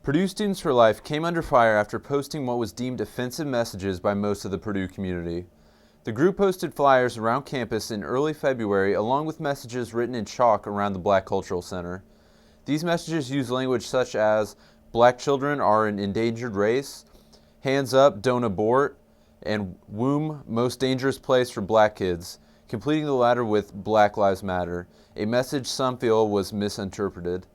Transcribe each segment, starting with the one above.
Purdue Students for Life came under fire after posting what was deemed offensive messages by most of the Purdue community. The group posted flyers around campus in early February along with messages written in chalk around the Black Cultural Center. These messages use language such as "Black children are an endangered race," "Hands up, don't abort," and "Womb, most dangerous place for black kids," completing the latter with "Black Lives Matter," a message some feel was misinterpreted.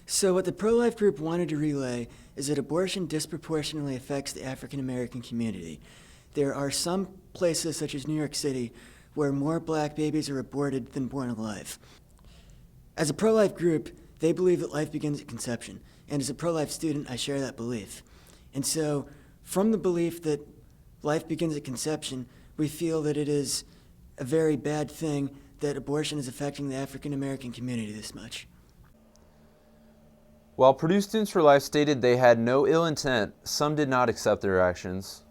So what the pro-life group wanted to relay is that abortion disproportionately affects the African American community. There are some places, such as New York City, where more black babies are aborted than born alive. As a pro-life group, they believe that life begins at conception. And as a pro-life student, I share that belief. And so, from the belief that life begins at conception, we feel that it is a very bad thing that abortion is affecting the African American community this much. While Purdue Students for Life stated they had no ill intent, some did not accept their actions.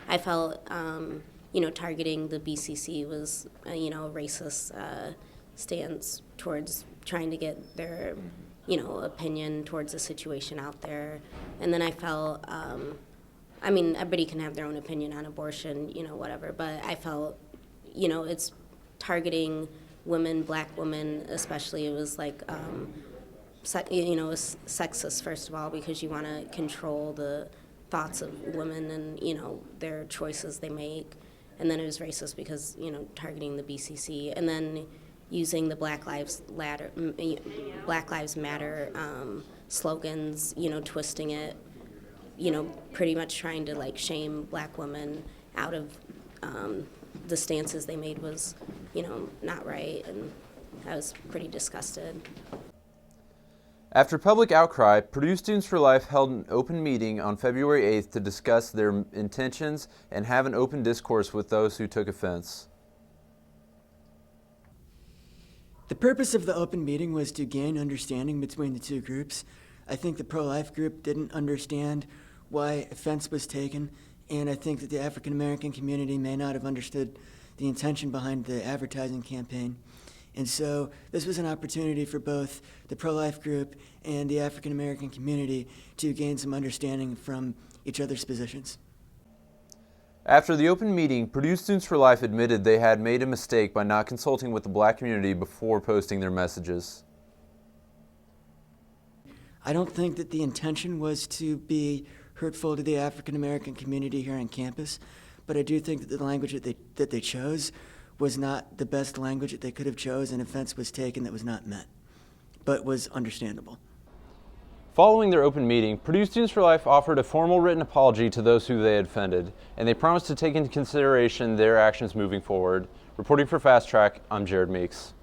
I felt, targeting the BCC was, a racist stance towards trying to get their, opinion towards the situation out there. And then I felt, everybody can have their own opinion on abortion, whatever, but I felt, it's targeting women, black women especially. It was like, it was sexist, first of all, because you want to control the thoughts of women and, their choices they make. And then it was racist because, targeting the BCC. And then using the Black Lives Matter slogans, twisting it, pretty much trying to shame black women out of the stances they made was, not right, and I was pretty disgusted. After public outcry, Purdue Students for Life held an open meeting on February 8th to discuss their intentions and have an open discourse with those who took offense. The purpose of the open meeting was to gain understanding between the two groups. I think the pro-life group didn't understand why offense was taken, and I think that the African American community may not have understood the intention behind the advertising campaign. And so this was an opportunity for both the pro-life group and the African American community to gain some understanding from each other's positions. After the open meeting, Purdue Students for Life admitted they had made a mistake by not consulting with the black community before posting their messages. I don't think that the intention was to be hurtful to the African American community here on campus, but I do think that the language that they chose was not the best language that they could have chose, and offense was taken that was not meant, but was understandable. Following their open meeting, Purdue Students for Life offered a formal written apology to those who they had offended, and they promised to take into consideration their actions moving forward. Reporting for Fast Track, I'm Jared Meeks.